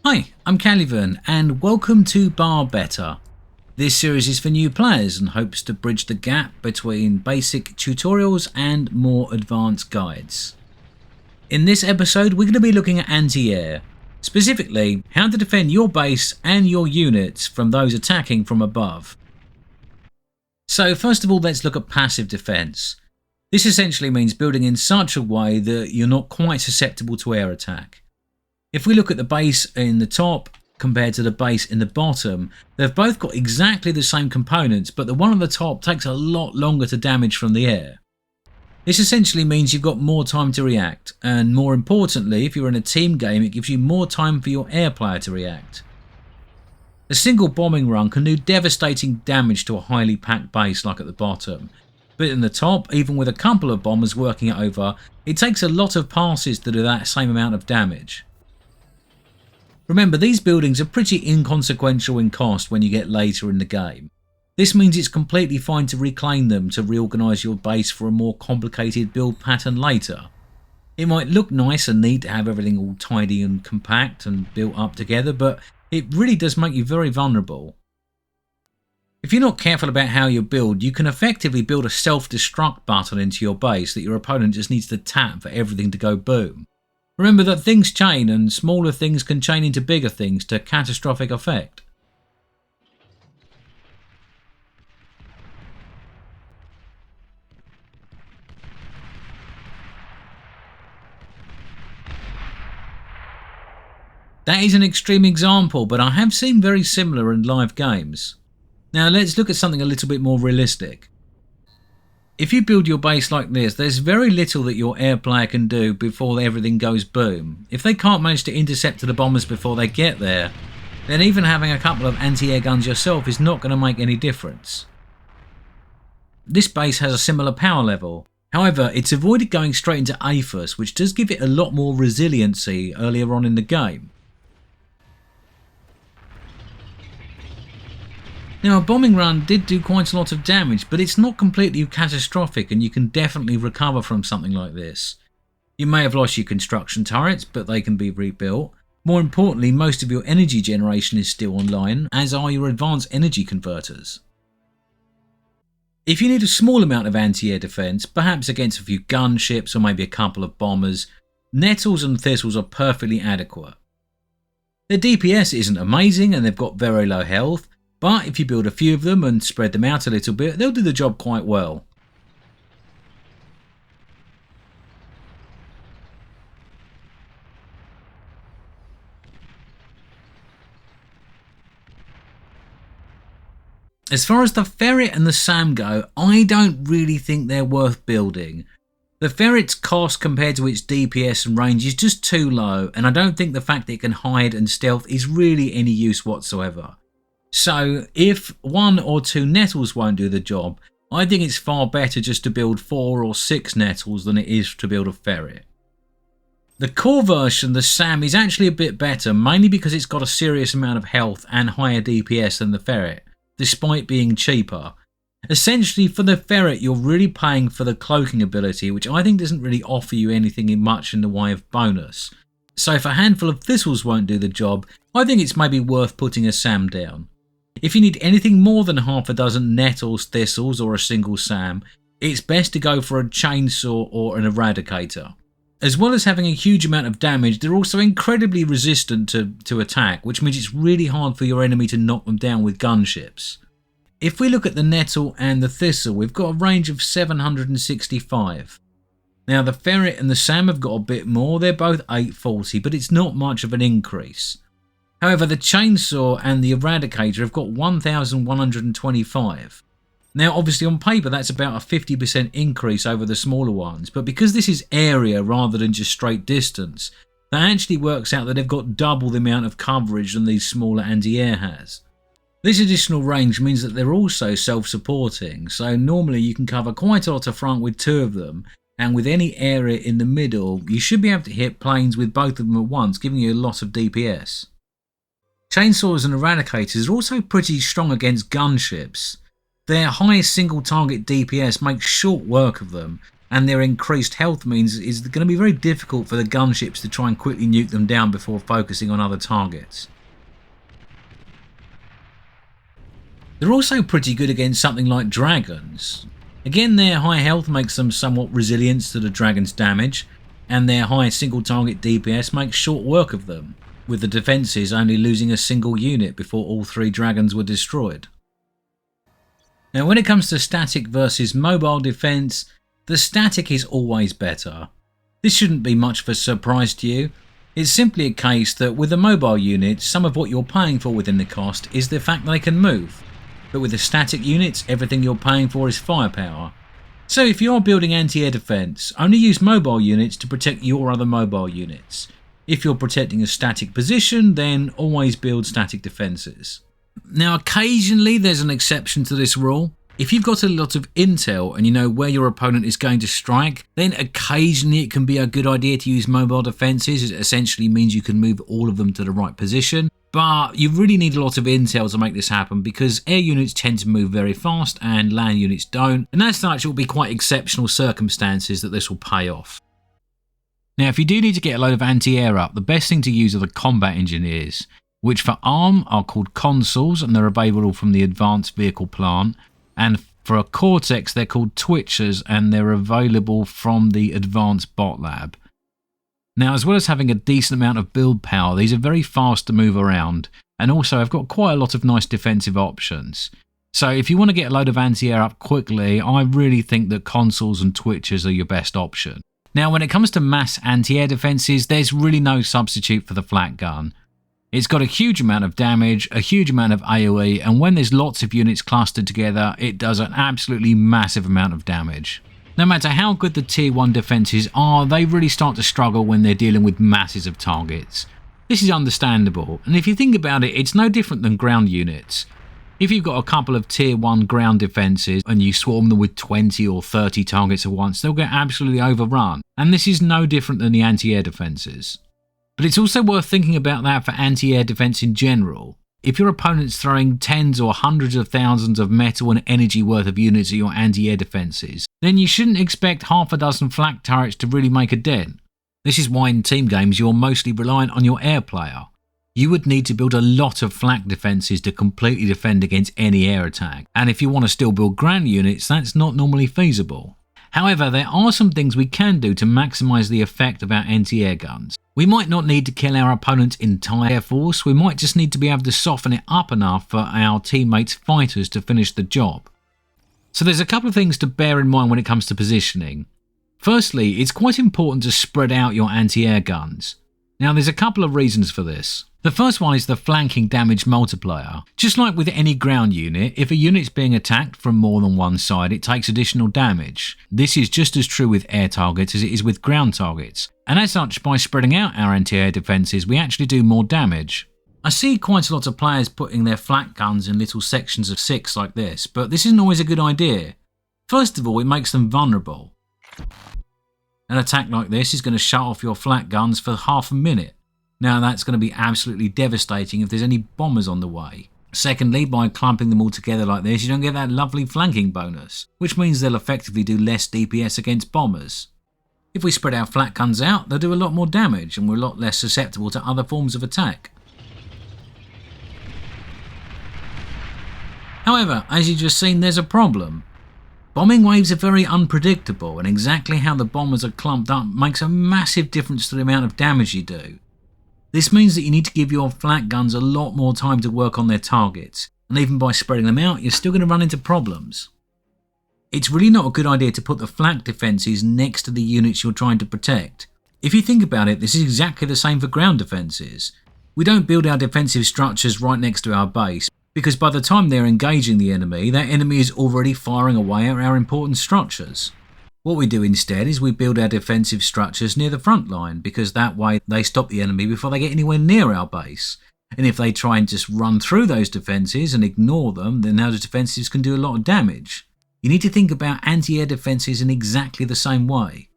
Hi, I'm Calivan and welcome to Bar Better. This series is for new players and hopes to bridge the gap between basic tutorials and more advanced guides. In this episode we're going to be looking at anti-air, specifically how to defend your base and your units from those attacking from above. So first of all, let's look at passive defense. This essentially means building in such a way that you're not quite susceptible to air attack. If we look at the base in the top compared to the base in the bottom, they've both got exactly the same components, but the one on the top takes a lot longer to damage from the air. This essentially means you've got more time to react, and more importantly, if you're in a team game, it gives you more time for your air player to react. A single bombing run can do devastating damage to a highly packed base like at the bottom, but in the top, even with a couple of bombers working it over, it takes a lot of passes to do that same amount of damage. Remember, these buildings are pretty inconsequential in cost when you get later in the game. This means it's completely fine to reclaim them to reorganise your base for a more complicated build pattern later. It might look nice and neat to have everything all tidy and compact and built up together, but it really does make you very vulnerable. If you're not careful about how you build, you can effectively build a self-destruct button into your base that your opponent just needs to tap for everything to go boom. Remember that things chain, and smaller things can chain into bigger things to catastrophic effect. That is an extreme example, but I have seen very similar in live games. Now let's look at something a little bit more realistic. If you build your base like this, there's very little that your air player can do before everything goes boom. If they can't manage to intercept the bombers before they get there, then even having a couple of anti-air guns yourself is not going to make any difference. This base has a similar power level. However, it's avoided going straight into APHIS, which does give it a lot more resiliency earlier on in the game. Now, a bombing run did do quite a lot of damage, but it's not completely catastrophic and you can definitely recover from something like this. You may have lost your construction turrets, but they can be rebuilt. More importantly, most of your energy generation is still online, as are your advanced energy converters. If you need a small amount of anti-air defense, perhaps against a few gunships or maybe a couple of bombers, nettles and thistles are perfectly adequate. Their DPS isn't amazing and they've got very low health, but if you build a few of them and spread them out a little bit, they'll do the job quite well. As far as the ferret and the SAM go, I don't really think they're worth building. The ferret's cost compared to its DPS and range is just too low, and I don't think the fact that it can hide and stealth is really any use whatsoever. So if one or two nettles won't do the job, I think it's far better just to build 4 or 6 nettles than it is to build a ferret. The core version, the SAM, is actually a bit better, mainly because it's got a serious amount of health and higher DPS than the ferret, despite being cheaper. Essentially, for the ferret, you're really paying for the cloaking ability, which I think doesn't really offer you anything much in the way of bonus. So if a handful of thistles won't do the job, I think it's maybe worth putting a SAM down. If you need anything more than half a dozen nettles, thistles or a single SAM, it's best to go for a chainsaw or an eradicator. As well as having a huge amount of damage, they're also incredibly resistant to attack, which means it's really hard for your enemy to knock them down with gunships. If we look at the nettle and the thistle, we've got a range of 765. Now the ferret and the SAM have got a bit more, they're both 840, but it's not much of an increase. However, the chainsaw and the eradicator have got 1125. Now obviously on paper that's about a 50% increase over the smaller ones, but because this is area rather than just straight distance, that actually works out that they've got double the amount of coverage than these smaller anti-air has. This additional range means that they're also self-supporting, so normally you can cover quite a lot of front with 2 of them, and with any area in the middle you should be able to hit planes with both of them at once, giving you a lot of DPS. Chainsaws and eradicators are also pretty strong against gunships. Their highest single target DPS makes short work of them, and their increased health means it's going to be very difficult for the gunships to try and quickly nuke them down before focusing on other targets. They're also pretty good against something like dragons. Again, their high health makes them somewhat resilient to the dragon's damage, and their high single target DPS makes short work of them, with the defences only losing a single unit before all 3 dragons were destroyed. Now when it comes to static versus mobile defence, the static is always better. This shouldn't be much of a surprise to you. It's simply a case that with the mobile units, some of what you're paying for within the cost is the fact they can move. But with the static units, everything you're paying for is firepower. So if you're building anti-air defence, only use mobile units to protect your other mobile units. If you're protecting a static position, then always build static defences. Now occasionally there's an exception to this rule. If you've got a lot of intel and you know where your opponent is going to strike, then occasionally it can be a good idea to use mobile defences. It essentially means you can move all of them to the right position. But you really need a lot of intel to make this happen because air units tend to move very fast and land units don't, and as such it will be quite exceptional circumstances that this will pay off. Now if you do need to get a load of anti-air up, the best thing to use are the combat engineers, which for ARM are called consuls and they're available from the advanced vehicle plant, and for a Cortex they're called twitchers and they're available from the advanced bot lab. Now, as well as having a decent amount of build power, these are very fast to move around, and also have got quite a lot of nice defensive options. So if you want to get a load of anti-air up quickly, I really think that consoles and twitchers are your best option. Now, when it comes to mass anti-air defenses, there's really no substitute for the flat gun. It's got a huge amount of damage, a huge amount of AoE, and when there's lots of units clustered together, it does an absolutely massive amount of damage. No matter how good the tier 1 defences are, they really start to struggle when they're dealing with masses of targets. This is understandable, and if you think about it, it's no different than ground units. If you've got a couple of tier 1 ground defences and you swarm them with 20 or 30 targets at once, they'll get absolutely overrun, and this is no different than the anti-air defences. But it's also worth thinking about that for anti-air defence in general. If your opponent's throwing tens or hundreds of thousands of metal and energy worth of units at your anti-air defences, then you shouldn't expect half a dozen flak turrets to really make a dent. This is why in team games you're mostly reliant on your air player. You would need to build a lot of flak defences to completely defend against any air attack, and if you want to still build ground units, that's not normally feasible. However, there are some things we can do to maximise the effect of our anti-air guns. We might not need to kill our opponent's entire air force, we might just need to be able to soften it up enough for our teammates' fighters to finish the job. So there's a couple of things to bear in mind when it comes to positioning. Firstly, it's quite important to spread out your anti-air guns. Now there's a couple of reasons for this. The first one is the flanking damage multiplier. Just like with any ground unit, if a unit's being attacked from more than one side, it takes additional damage. This is just as true with air targets as it is with ground targets. And as such, by spreading out our anti-air defences, we actually do more damage. I see quite a lot of players putting their flak guns in little sections of 6 like this, but this isn't always a good idea. First of all, it makes them vulnerable. An attack like this is going to shut off your flak guns for half a minute. Now that's going to be absolutely devastating if there's any bombers on the way. Secondly, by clumping them all together like this, you don't get that lovely flanking bonus, which means they'll effectively do less DPS against bombers. If we spread our flak guns out, they'll do a lot more damage and we're a lot less susceptible to other forms of attack. However, as you've just seen, there's a problem. Bombing waves are very unpredictable, and exactly how the bombers are clumped up makes a massive difference to the amount of damage you do. This means that you need to give your flak guns a lot more time to work on their targets, and even by spreading them out, you're still going to run into problems. It's really not a good idea to put the flak defences next to the units you're trying to protect. If you think about it, this is exactly the same for ground defences. We don't build our defensive structures right next to our base, because by the time they're engaging the enemy, that enemy is already firing away at our important structures. What we do instead is we build our defensive structures near the front line, because that way they stop the enemy before they get anywhere near our base. And if they try and just run through those defences and ignore them, then those defences can do a lot of damage. You need to think about anti-air defences in exactly the same way.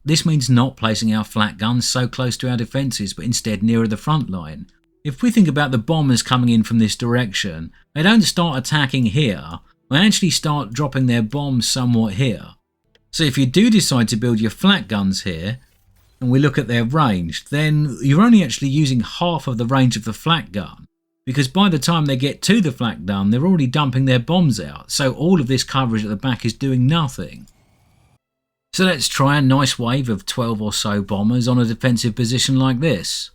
This means not placing our flak guns so close to our defences, but instead nearer the front line. If we think about the bombers coming in from this direction, they don't start attacking here, they actually start dropping their bombs somewhat here. So if you do decide to build your flak guns here, and we look at their range, then you're only actually using half of the range of the flak gun, because by the time they get to the flak gun, they're already dumping their bombs out, so all of this coverage at the back is doing nothing. So let's try a nice wave of 12 or so bombers on a defensive position like this.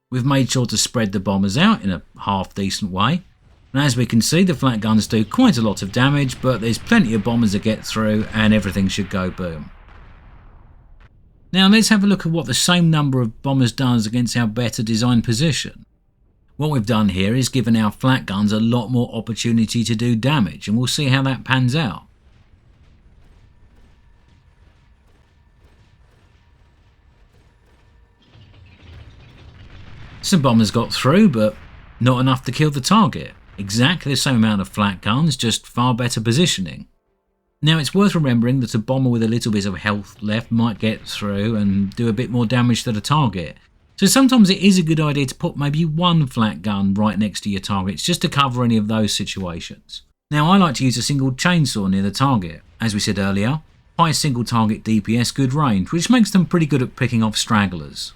We've made sure to spread the bombers out in a half decent way, and as we can see, the flak guns do quite a lot of damage, but there's plenty of bombers to get through and everything should go boom. Now let's have a look at what the same number of bombers does against our better designed position. What we've done here is given our flak guns a lot more opportunity to do damage, and we'll see how that pans out. Some bombers got through, but not enough to kill the target. Exactly the same amount of flak guns, just far better positioning. Now it's worth remembering that a bomber with a little bit of health left might get through and do a bit more damage to the target. So sometimes it is a good idea to put maybe one flak gun right next to your targets just to cover any of those situations. Now I like to use a single chainsaw near the target. As we said earlier, high single target DPS, good range, which makes them pretty good at picking off stragglers.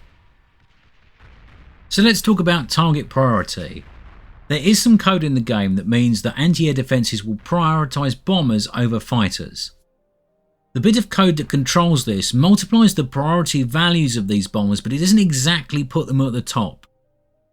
So let's talk about target priority. There is some code in the game that means that anti-air defences will prioritise bombers over fighters. The bit of code that controls this multiplies the priority values of these bombers, but it doesn't exactly put them at the top.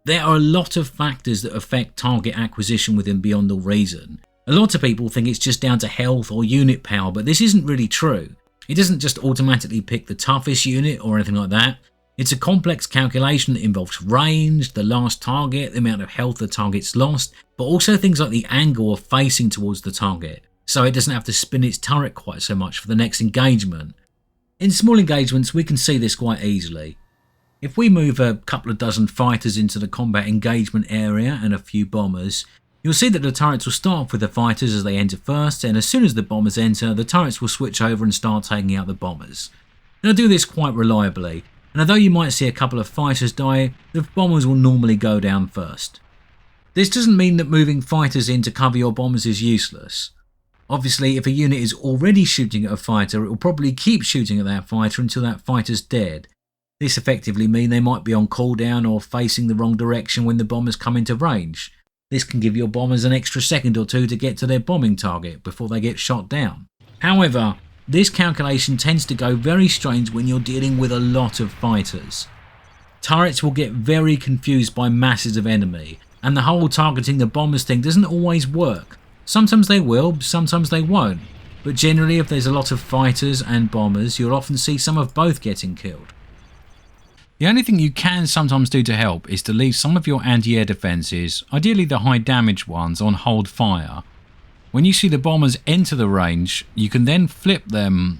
There are a lot of factors that affect target acquisition within Beyond All Reason. A lot of people think it's just down to health or unit power, but this isn't really true. It doesn't just automatically pick the toughest unit or anything like that. It's a complex calculation that involves range, the last target, the amount of health the target's lost, but also things like the angle of facing towards the target, so it doesn't have to spin its turret quite so much for the next engagement. In small engagements we can see this quite easily. If we move a couple of dozen fighters into the combat engagement area and a few bombers, you'll see that the turrets will start off with the fighters as they enter first, and as soon as the bombers enter, the turrets will switch over and start taking out the bombers. They'll do this quite reliably, and although you might see a couple of fighters die, the bombers will normally go down first. This doesn't mean that moving fighters in to cover your bombers is useless. Obviously, if a unit is already shooting at a fighter, it will probably keep shooting at that fighter until that fighter's dead. This effectively means they might be on cooldown or facing the wrong direction when the bombers come into range. This can give your bombers an extra second or two to get to their bombing target before they get shot down. However, this calculation tends to go very strange when you're dealing with a lot of fighters. Turrets will get very confused by masses of enemy, and the whole targeting the bombers thing doesn't always work. Sometimes they will, sometimes they won't, but generally if there's a lot of fighters and bombers, you'll often see some of both getting killed. The only thing you can sometimes do to help is to leave some of your anti-air defences, ideally the high damage ones, on hold fire. When you see the bombers enter the range, you can then flip them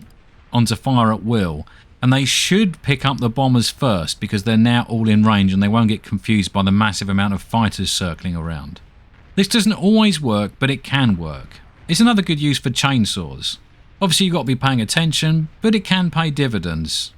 onto fire at will, and they should pick up the bombers first because they're now all in range and they won't get confused by the massive amount of fighters circling around. This doesn't always work, but it can work. It's another good use for chainsaws. Obviously you've got to be paying attention, but it can pay dividends.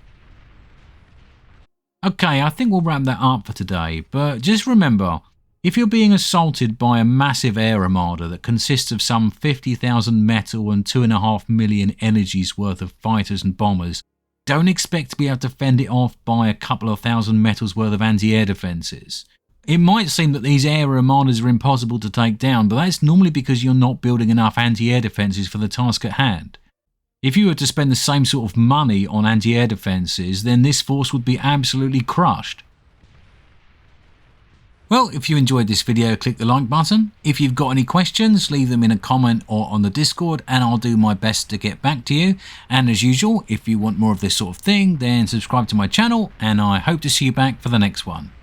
Okay, I think we'll wrap that up for today, but just remember, if you're being assaulted by a massive air armada that consists of some 50,000 metal and 2.5 million energies worth of fighters and bombers, don't expect to be able to fend it off by a couple of thousand metals worth of anti-air defences. It might seem that these air armadas are impossible to take down, but that's normally because you're not building enough anti-air defences for the task at hand. If you were to spend the same sort of money on anti-air defences, then this force would be absolutely crushed. Well, if you enjoyed this video, click the like button. If you've got any questions, leave them in a comment or on the Discord and I'll do my best to get back to you. And as usual, if you want more of this sort of thing, then subscribe to my channel and I hope to see you back for the next one.